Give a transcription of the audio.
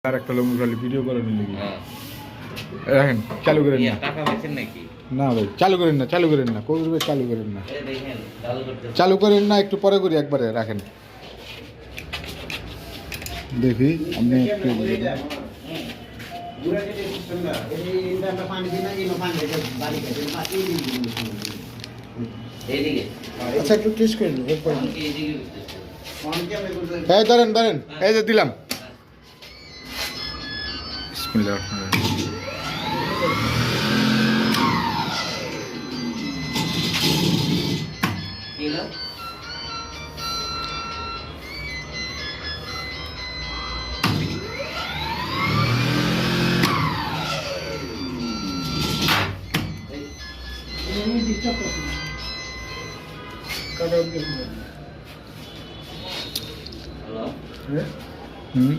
আর একটা লোক খালি ভিডিও করে নিলে রাখেন, চালু করেন না। টাকা পাচ্ছেন নাকি? না ভাই, চালু করেন না, চালু করেন না, কবির ভাই চালু করেন না, চালু করেন না, একটু পরে করি, একবারে রাখেন। দেখি আপনি একটু আচ্ছা একটু টেস্ট করে নিন এরপর। এই ধরেন ধরেন, এই যে দিলাম। বিসমিল্লাহির রহমানির রহিম। হুম